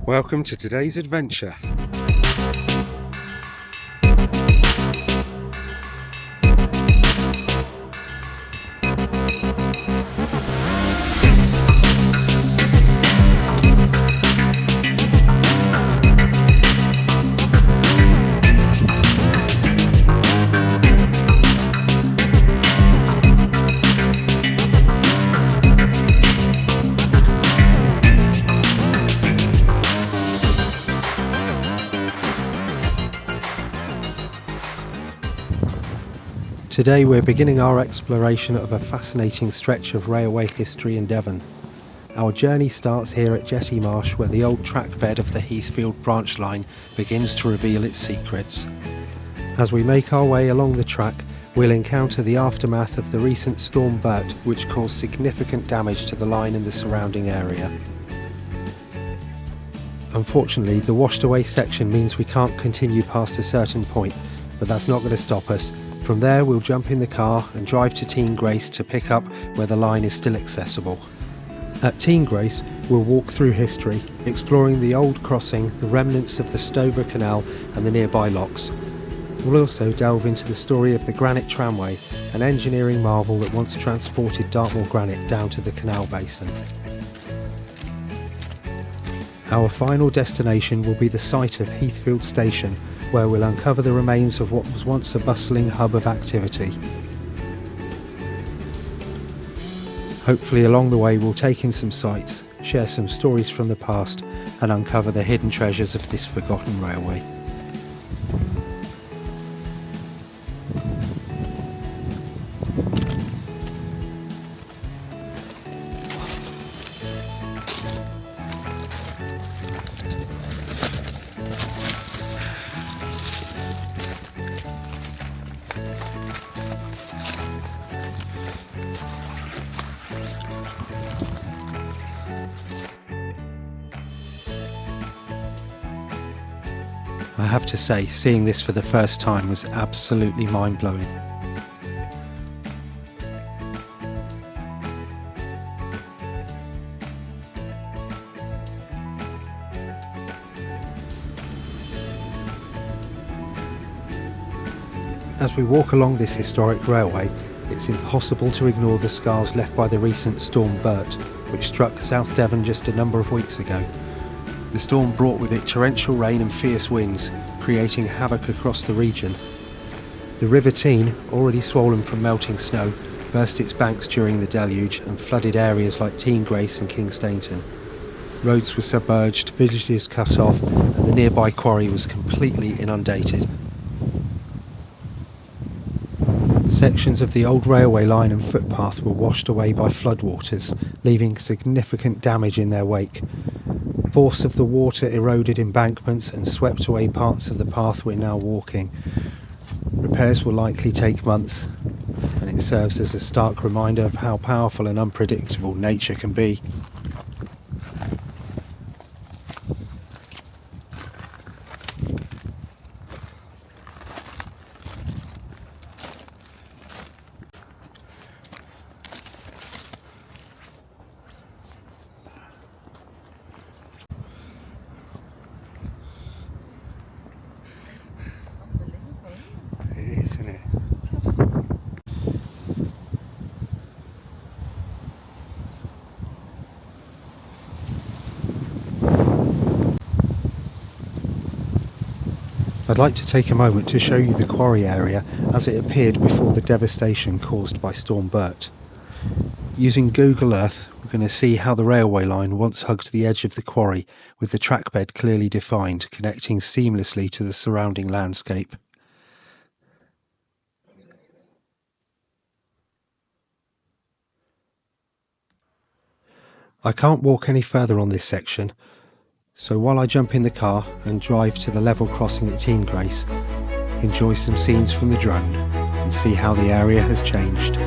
Welcome to today's adventure. Today we're beginning our exploration of a fascinating stretch of railway history in Devon. Our journey starts here at Jetty Marsh, where the old track bed of the Heathfield branch line begins to reveal its secrets. As we make our way along the track, we'll encounter the aftermath of the recent Storm Bert, which caused significant damage to the line and the surrounding area. Unfortunately, the washed away section means we can't continue past a certain point, but that's not going to stop us. From there we'll jump in the car and drive to Teigngrace to pick up where the line is still accessible. At Teigngrace we'll walk through history, exploring the old crossing, the remnants of the Stover Canal and the nearby locks. We'll also delve into the story of the Granite Tramway, an engineering marvel that once transported Dartmoor granite down to the canal basin. Our final destination will be the site of Heathfield Station, where we'll uncover the remains of what was once a bustling hub of activity. Hopefully along the way we'll take in some sights, share some stories from the past and uncover the hidden treasures of this forgotten railway. I have to say, seeing this for the first time was absolutely mind-blowing. As we walk along this historic railway, it's impossible to ignore the scars left by the recent Storm Bert, which struck South Devon just a number of weeks ago. The storm brought with it torrential rain and fierce winds, creating havoc across the region. The River Teign, already swollen from melting snow, burst its banks during the deluge and flooded areas like Teigngrace and Kingstainton. Roads were submerged, villages cut off, and the nearby quarry was completely inundated. Sections of the old railway line and footpath were washed away by floodwaters, leaving significant damage in their wake. Force of the water eroded embankments and swept away parts of the path we're now walking. Repairs will likely take months, and it serves as a stark reminder of how powerful and unpredictable nature can be. Isn't it? I'd like to take a moment to show you the quarry area as it appeared before the devastation caused by Storm Bert. Using Google Earth, we're going to see how the railway line once hugged the edge of the quarry, with the trackbed clearly defined, connecting seamlessly to the surrounding landscape. I can't walk any further on this section, so while I jump in the car and drive to the level crossing at Teigngrace, enjoy some scenes from the drone and see how the area has changed.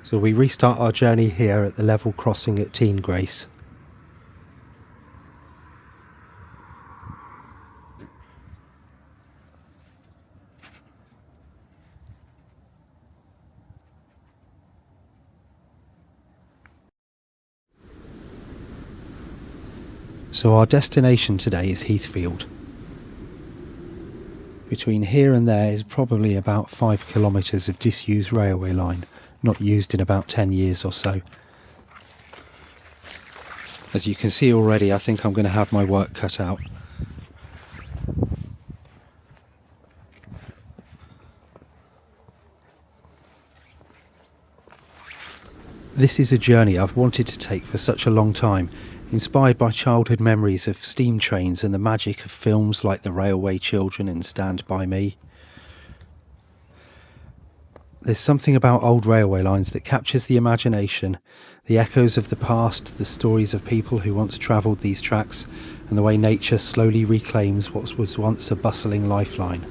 So we restart our journey here at the level crossing at Teigngrace. So our destination today is Heathfield. Between here and there is probably about 5 kilometres of disused railway line, not used in about 10 years or so. As you can see already, I think I'm going to have my work cut out. This is a journey I've wanted to take for such a long time, inspired by childhood memories of steam trains and the magic of films like The Railway Children and Stand By Me. There's something about old railway lines that captures the imagination, the echoes of the past, the stories of people who once travelled these tracks, and the way nature slowly reclaims what was once a bustling lifeline.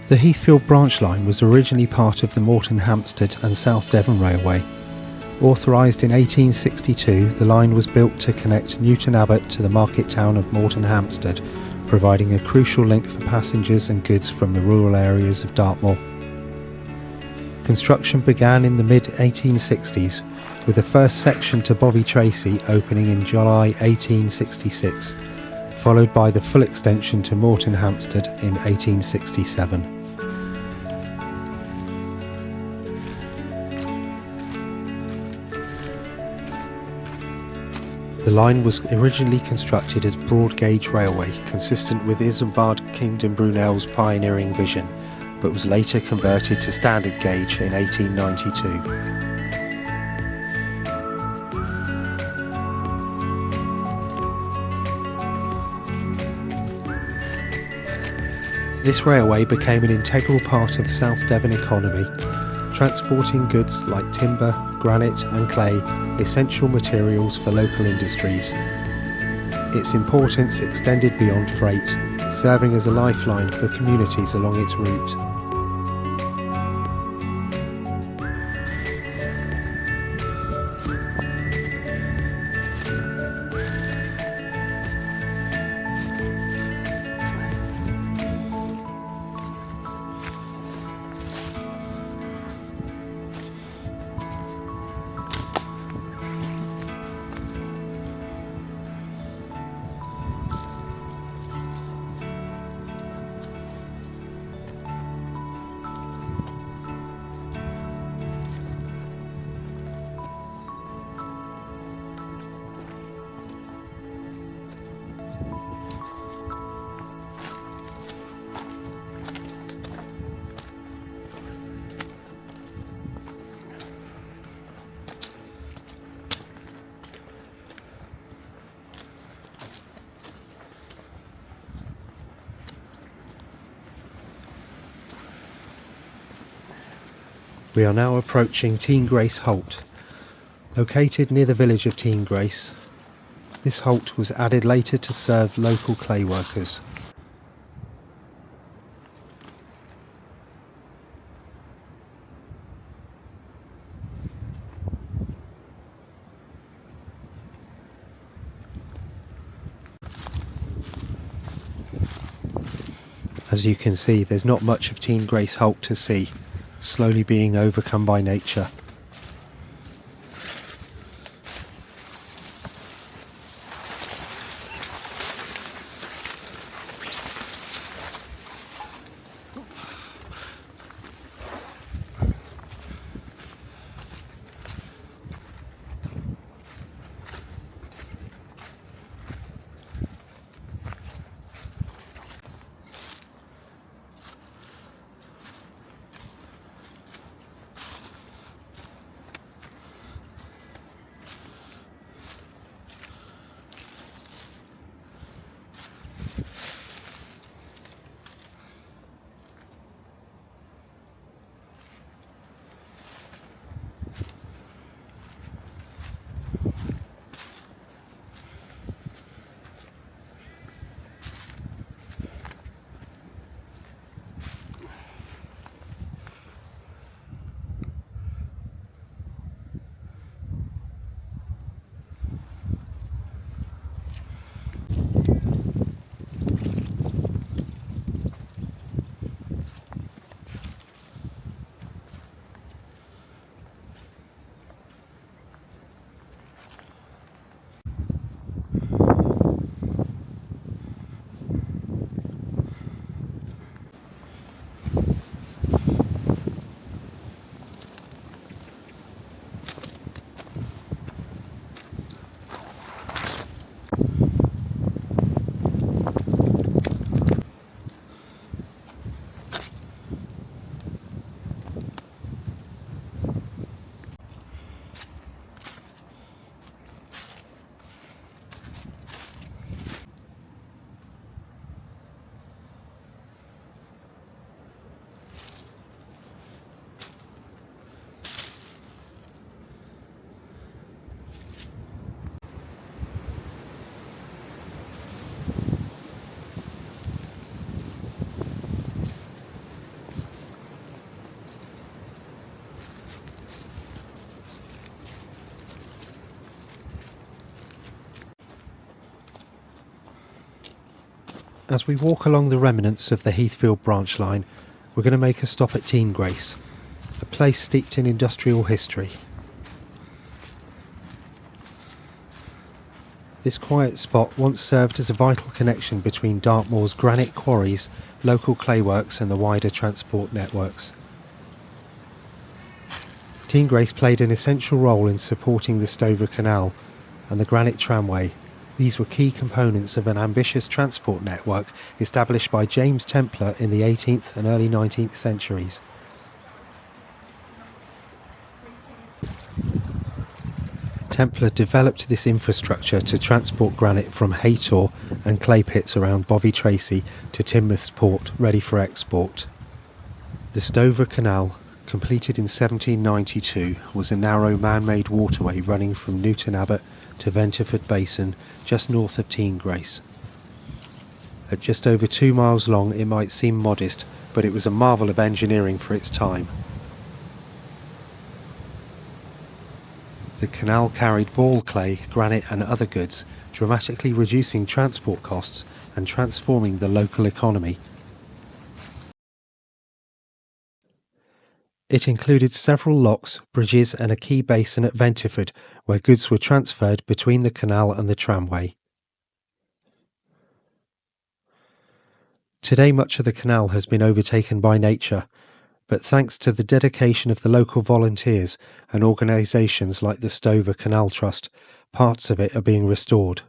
The Heathfield branch line was originally part of the Moreton-Hampstead and South Devon Railway. Authorised in 1862, the line was built to connect Newton Abbot to the market town of Moreton-Hampstead, providing a crucial link for passengers and goods from the rural areas of Dartmoor. Construction began in the mid-1860s, with the first section to Bovey Tracy opening in July 1866, followed by the full extension to Moreton-Hampstead in 1867. The line was originally constructed as broad gauge railway, consistent with Isambard Kingdom Brunel's pioneering vision, but was later converted to standard gauge in 1892. This railway became an integral part of the South Devon economy, transporting goods like timber, granite and clay, essential materials for local industries. Its importance extended beyond freight, serving as a lifeline for communities along its route. We are now approaching Teigngrace Halt. Located near the village of Teigngrace, this halt was added later to serve local clay workers. As you can see, there's not much of Teigngrace Hulk to see, slowly being overcome by nature. As we walk along the remnants of the Heathfield branch line, we're going to make a stop at Teigngrace, a place steeped in industrial history. This quiet spot once served as a vital connection between Dartmoor's granite quarries, local clayworks and the wider transport networks. Teigngrace played an essential role in supporting the Stover Canal and the Granite Tramway. These were key components of an ambitious transport network established by James Templar in the 18th and early 19th centuries. Templar developed this infrastructure to transport granite from Haytor and clay pits around Bovey Tracy to Teignmouth's port, ready for export. The Stover Canal, completed in 1792, was a narrow man-made waterway running from Newton Abbot to Ventiford Basin, just north of Teigngrace. At just over 2 miles long, it might seem modest, but it was a marvel of engineering for its time. The canal carried ball clay, granite and other goods, dramatically reducing transport costs and transforming the local economy. It included several locks, bridges and a key basin at Ventiford, where goods were transferred between the canal and the tramway. Today much of the canal has been overtaken by nature, but thanks to the dedication of the local volunteers and organisations like the Stover Canal Trust, parts of it are being restored.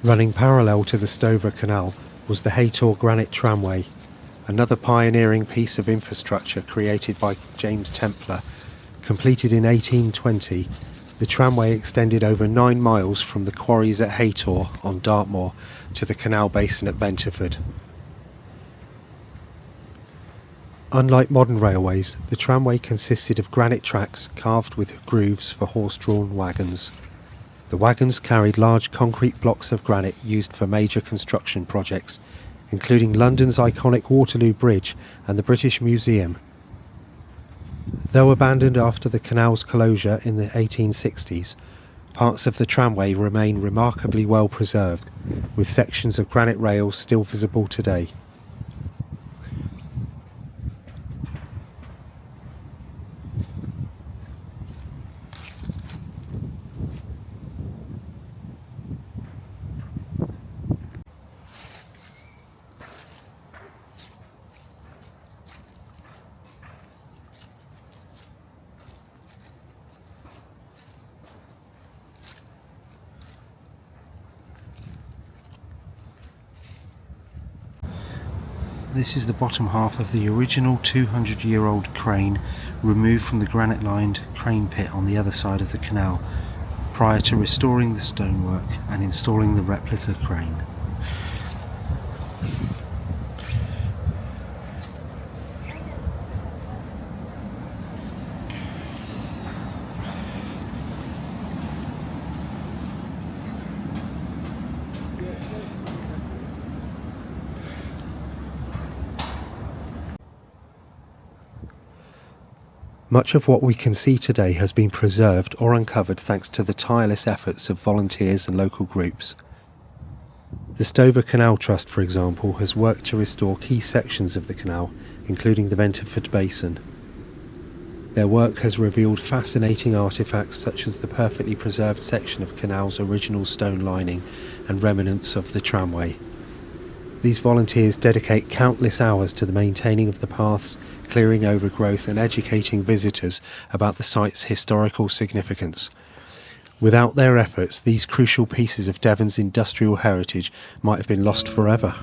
Running parallel to the Stover Canal was the Haytor Granite Tramway, another pioneering piece of infrastructure created by James Templar. Completed in 1820, the tramway extended over 9 miles from the quarries at Haytor on Dartmoor to the canal basin at Ventiford. Unlike modern railways, the tramway consisted of granite tracks carved with grooves for horse-drawn wagons. The wagons carried large concrete blocks of granite used for major construction projects, including London's iconic Waterloo Bridge and the British Museum. Though abandoned after the canal's closure in the 1860s, Parts of the tramway remain remarkably well preserved, with sections of granite rails still visible today. This is the bottom half of the original 200-year-old crane removed from the granite-lined crane pit on the other side of the canal, prior to restoring the stonework and installing the replica crane. Much of what we can see today has been preserved or uncovered thanks to the tireless efforts of volunteers and local groups. The Stover Canal Trust, for example, has worked to restore key sections of the canal, including the Venterford Basin. Their work has revealed fascinating artefacts such as the perfectly preserved section of canal's original stone lining and remnants of the tramway. These volunteers dedicate countless hours to the maintaining of the paths, clearing overgrowth and educating visitors about the site's historical significance. Without their efforts, these crucial pieces of Devon's industrial heritage might have been lost forever.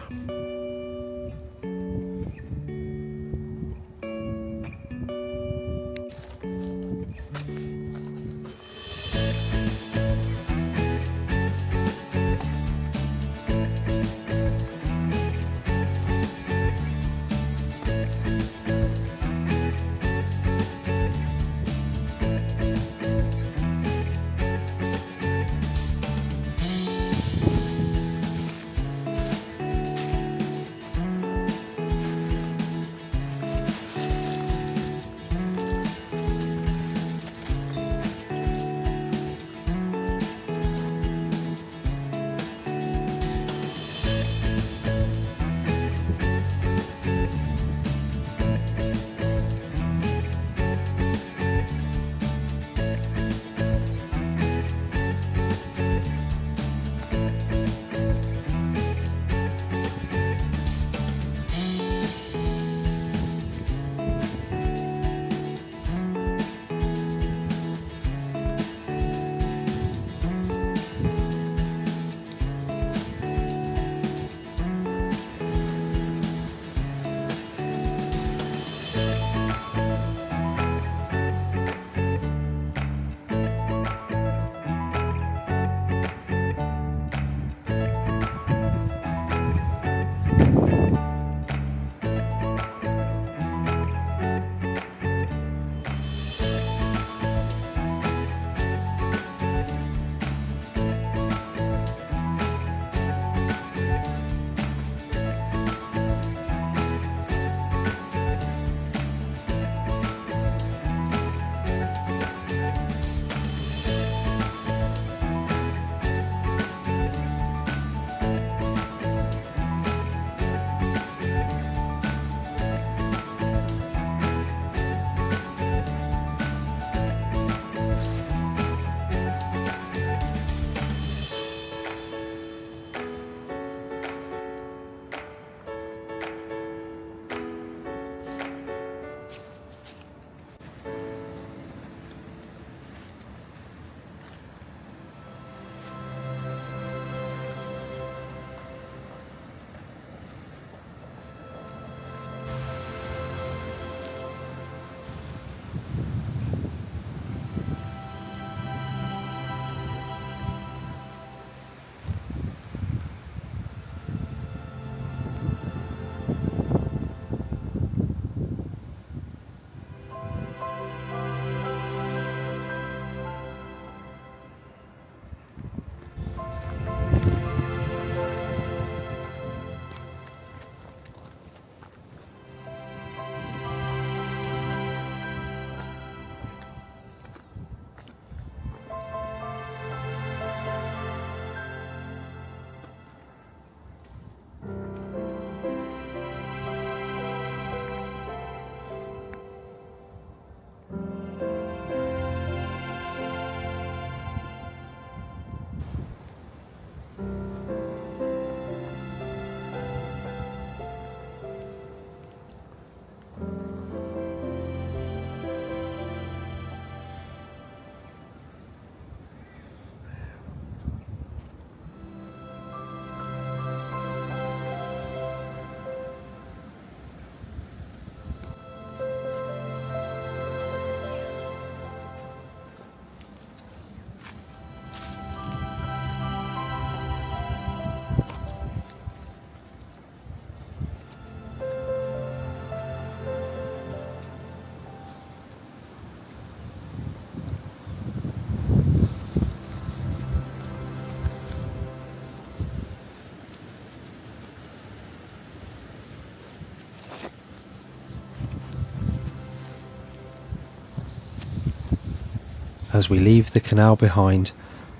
As we leave the canal behind,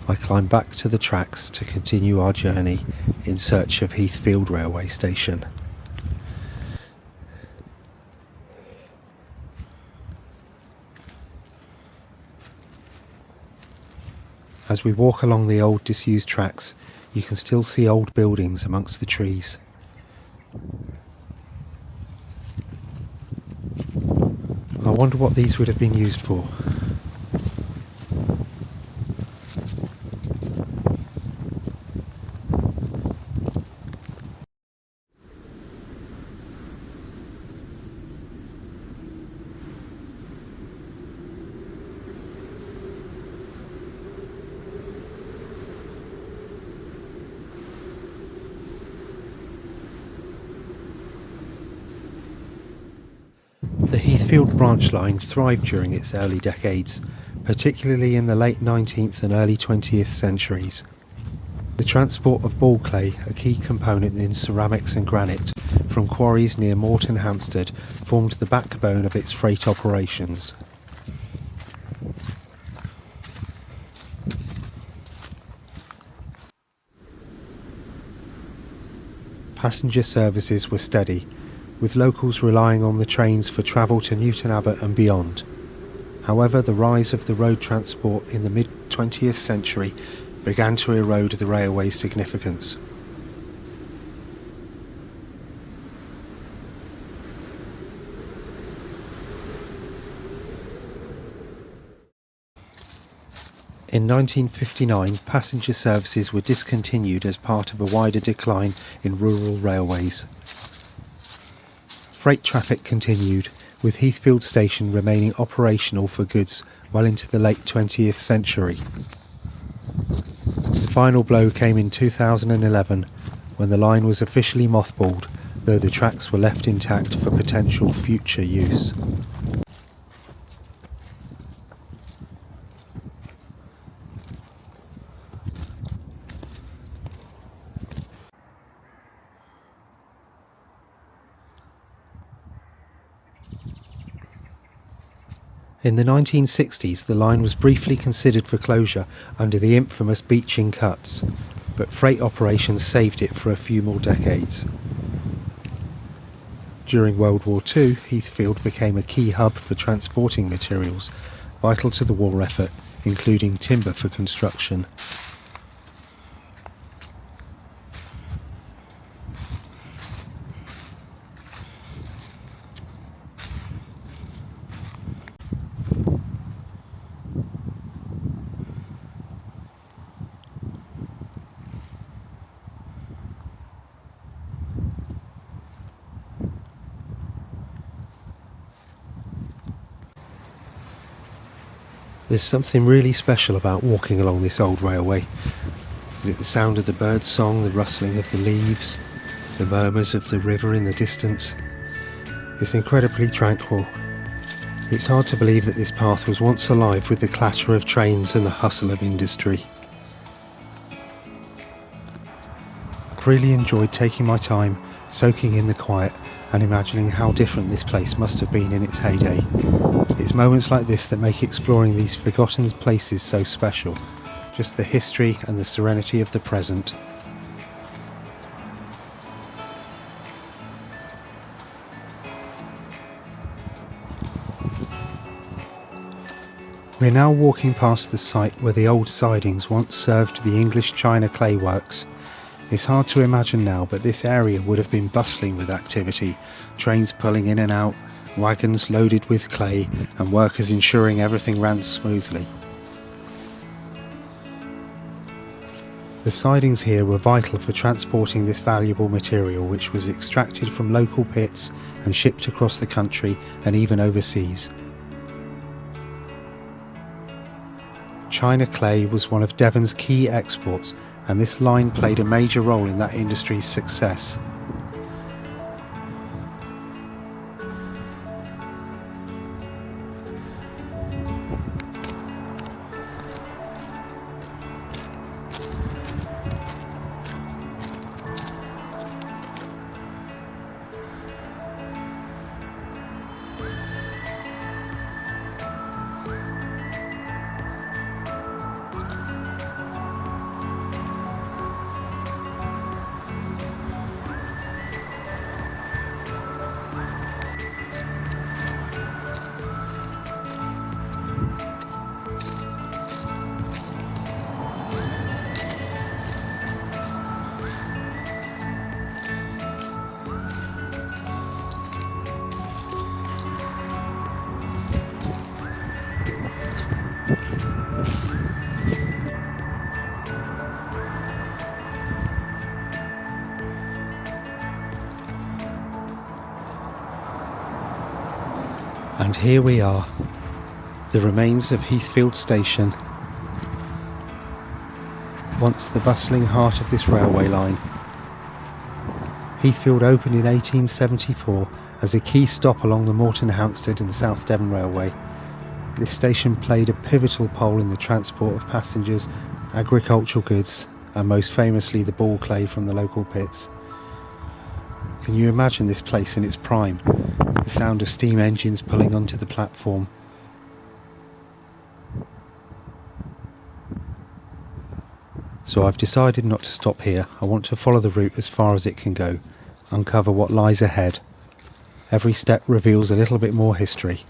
I climb back to the tracks to continue our journey in search of Heathfield Railway Station. As we walk along the old disused tracks, you can still see old buildings amongst the trees. I wonder what these would have been used for. The Heathfield branch line thrived during its early decades, particularly in the late 19th and early 20th centuries. The transport of ball clay, a key component in ceramics and granite, from quarries near Moreton Hampstead, formed the backbone of its freight operations. Passenger services were steady, with locals relying on the trains for travel to Newton Abbot and beyond. However, the rise of the road transport in the mid-20th century began to erode the railway's significance. In 1959, passenger services were discontinued as part of a wider decline in rural railways. Freight traffic continued, with Heathfield Station remaining operational for goods well into the late 20th century. The final blow came in 2011, when the line was officially mothballed, though the tracks were left intact for potential future use. In the 1960s, the line was briefly considered for closure under the infamous Beeching cuts, but freight operations saved it for a few more decades. During World War II, Heathfield became a key hub for transporting materials vital to the war effort, including timber for construction. There's something really special about walking along this old railway. Is it the sound of the bird's song, the rustling of the leaves, the murmurs of the river in the distance? It's incredibly tranquil. It's hard to believe that this path was once alive with the clatter of trains and the hustle of industry. I've really enjoyed taking my time, soaking in the quiet, and imagining how different this place must have been in its heyday. It's moments like this that make exploring these forgotten places so special, just the history and the serenity of the present. We're now walking past the site where the old sidings once served the English China clay works. It's hard to imagine now, but this area would have been bustling with activity, trains pulling in and out, wagons loaded with clay, and workers ensuring everything ran smoothly. The sidings here were vital for transporting this valuable material, which was extracted from local pits and shipped across the country and even overseas. China clay was one of Devon's key exports, and this line played a major role in that industry's success. And here we are, the remains of Heathfield Station, once the bustling heart of this railway line. Heathfield opened in 1874 as a key stop along the Moreton-Hampstead and South Devon Railway. This station played a pivotal role in the transport of passengers, agricultural goods, and most famously the ball clay from the local pits. Can you imagine this place in its prime? The sound of steam engines pulling onto the platform. So I've decided not to stop here. I want to follow the route as far as it can go, uncover what lies ahead. Every step reveals a little bit more history.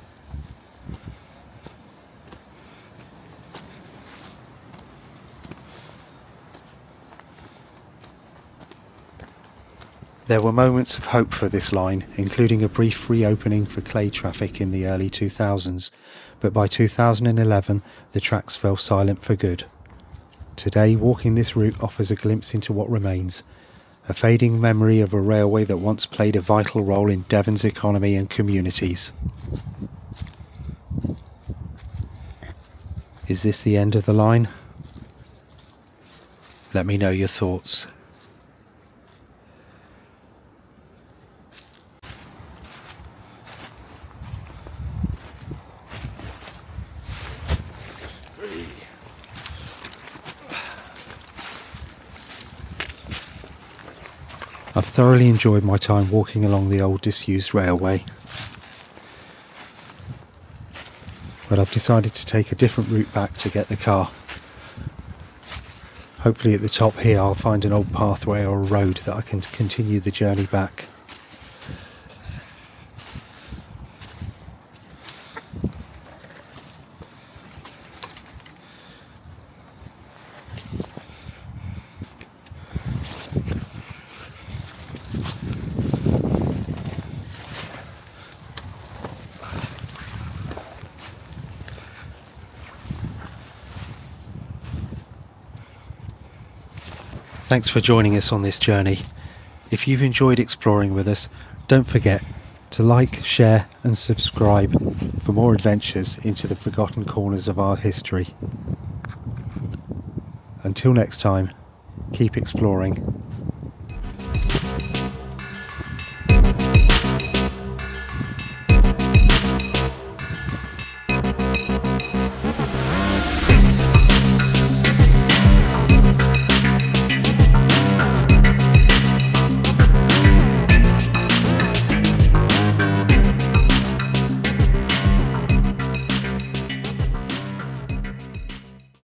There were moments of hope for this line, including a brief reopening for clay traffic in the early 2000s, but by 2011 the tracks fell silent for good. Today, walking this route offers a glimpse into what remains, a fading memory of a railway that once played a vital role in Devon's economy and communities. Is this the end of the line? Let me know your thoughts. I've thoroughly enjoyed my time walking along the old disused railway, but I've decided to take a different route back to get the car. Hopefully at the top here I'll find an old pathway or a road that I can continue the journey back. Thanks for joining us on this journey. If you've enjoyed exploring with us, don't forget to like, share and subscribe for more adventures into the forgotten corners of our history. Until next time, keep exploring.